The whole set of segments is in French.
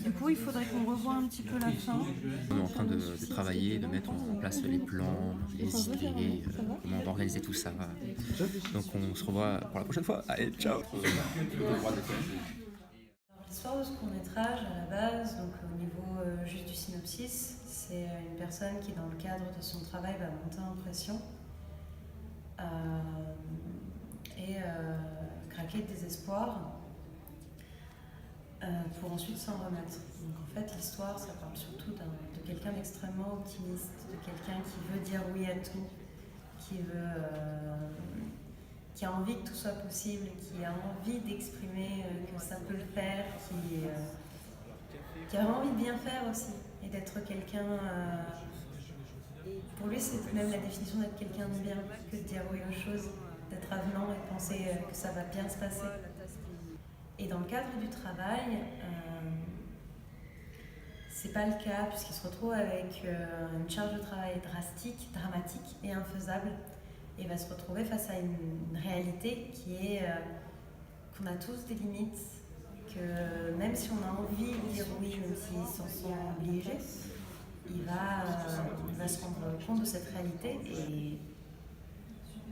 Du coup, il faudrait qu'on revoie un petit peu la fin. On est en train de travailler, de mettre en place les plans, les idées, comment on va organiser tout ça. Donc on se revoit pour la prochaine fois. Allez, ciao. L'histoire de ce court-métrage, à la base, donc au niveau juste du synopsis, c'est une personne qui, dans le cadre de son travail, va monter en pression et craquer de désespoir pour ensuite s'en remettre. Donc en fait, l'histoire, ça parle surtout de quelqu'un d'extrêmement optimiste, de quelqu'un qui veut dire oui à tout, qui a envie que tout soit possible, qui a envie d'exprimer que ça peut le faire, qui a envie de bien faire aussi, et d'être quelqu'un... pour lui, c'est même la définition d'être quelqu'un de bien, que de dire oui aux choses, d'être avenant et de penser que ça va bien se passer. Et dans le cadre du travail, c'est pas le cas, puisqu'il se retrouve avec une charge de travail dramatique et infaisable, et va se retrouver face à une réalité qui est qu'on a tous des limites, que même si on a envie de dire oui, même s'ils s'en sont obligés, il va se rendre compte de cette réalité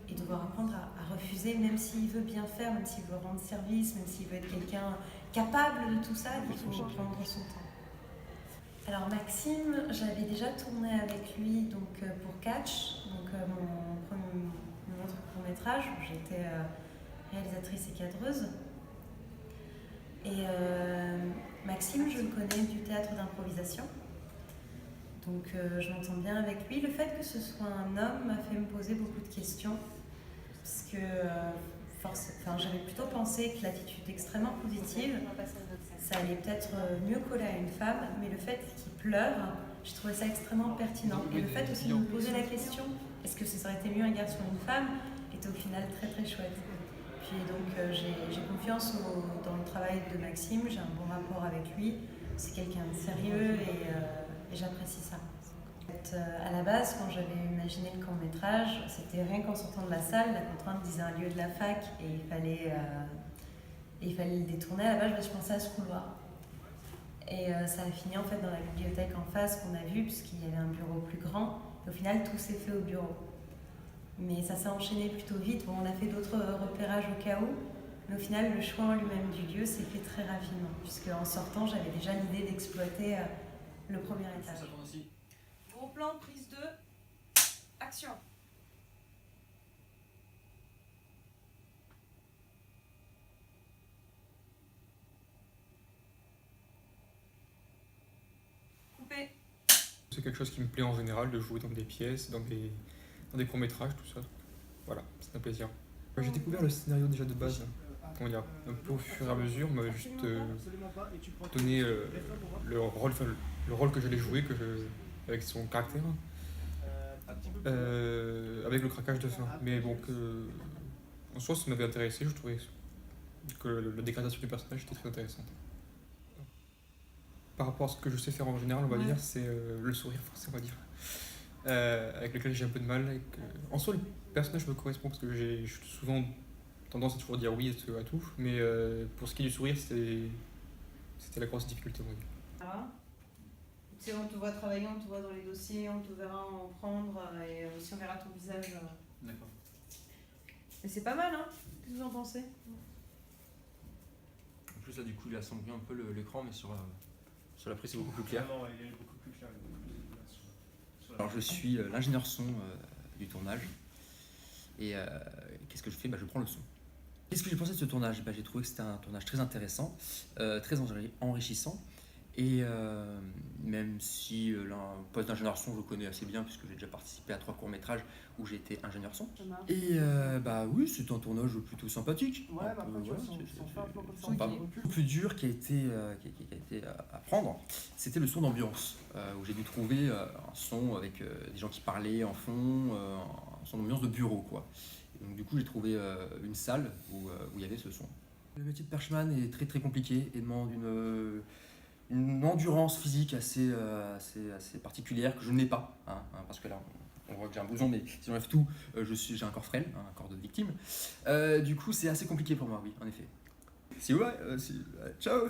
et devoir apprendre à refuser, même s'il veut bien faire, même s'il veut rendre service, même s'il veut être quelqu'un capable de tout ça, il faut prendre son temps. Alors Maxime, j'avais déjà tourné avec lui donc, pour Catch, donc, mon autre court-métrage où j'étais réalisatrice et cadreuse. Et Maxime, je le connais du théâtre d'improvisation. Donc je m'entends bien avec lui. Le fait que ce soit un homme m'a fait me poser beaucoup de questions. Parce que j'avais plutôt pensé que l'attitude extrêmement positive, ça allait peut-être mieux coller à une femme. Mais le fait qu'il pleure, j'ai trouvé ça extrêmement pertinent. Et le fait aussi de me poser la question, est-ce que ça aurait été mieux un garçon ou une femme, était au final très très chouette. Puis donc j'ai confiance dans le travail de Maxime, j'ai un bon rapport avec lui. C'est quelqu'un de sérieux et j'apprécie ça. À la base, quand j'avais imaginé le court-métrage, c'était rien qu'en sortant de la salle, la contrainte disait un lieu de la fac et il fallait le détourner. À la base, je pensais à ce couloir. Et ça a fini en fait dans la bibliothèque en face qu'on a vue, puisqu'il y avait un bureau plus grand. Et au final, tout s'est fait au bureau. Mais ça s'est enchaîné plutôt vite. Bon, on a fait d'autres repérages au cas où. Mais au final, le choix en lui-même du lieu s'est fait très rapidement, puisque en sortant, j'avais déjà l'idée d'exploiter le premier étage. Gros plan, prise 2, action. Coupé. C'est quelque chose qui me plaît en général, de jouer dans des pièces, dans des courts-métrages, tout ça. Voilà, c'est un plaisir. J'ai découvert le scénario déjà de base, comment dire, un peu au fur et à mesure, on m'avait juste donné le rôle que j'allais jouer, avec son caractère, avec le craquage de fin. Mais bon, en soi, ça m'avait intéressé, je trouvais que la dégradation du personnage était très intéressante. Par rapport à ce que je sais faire en général, on va dire, c'est le sourire forcé, on va dire. Avec lequel j'ai un peu de mal. En soi, le personnage me correspond parce que j'ai souvent tendance à toujours dire oui à tout, mais pour ce qui est du sourire, c'était la grosse difficulté, on va dire. Ah. Tu sais, on te voit travailler, on te voit dans les dossiers, on te verra en prendre et aussi on verra ton visage. D'accord. Et c'est pas mal, hein? Qu'est-ce que vous en pensez? En plus là du coup il assombrit un peu l'écran, mais sur la prise c'est beaucoup plus clair. Il est beaucoup plus clair. Alors je suis l'ingénieur son du tournage et qu'est-ce que je fais? Je prends le son. Qu'est-ce que j'ai pensé de ce tournage? J'ai trouvé que c'était un tournage très intéressant, très enrichissant et même si le poste d'ingénieur son je le connais assez bien puisque j'ai déjà participé à 3 courts-métrages où j'ai été ingénieur son. Et oui, c'est un tournage plutôt sympathique. Ouais, c'est sympa. Le plus dur qui a été à prendre, c'était le son d'ambiance, où j'ai dû trouver un son avec des gens qui parlaient en fond, un son d'ambiance de bureau, quoi. Et donc du coup, j'ai trouvé une salle où il y avait ce son. Le métier de perchman est très très compliqué et demande une endurance physique assez particulière que je n'ai pas, parce que là on voit que j'ai un blouson, mais si j'enlève tout, j'ai un corps frêle, un corps de victime. Du coup c'est assez compliqué pour moi, oui, en effet. Ciao.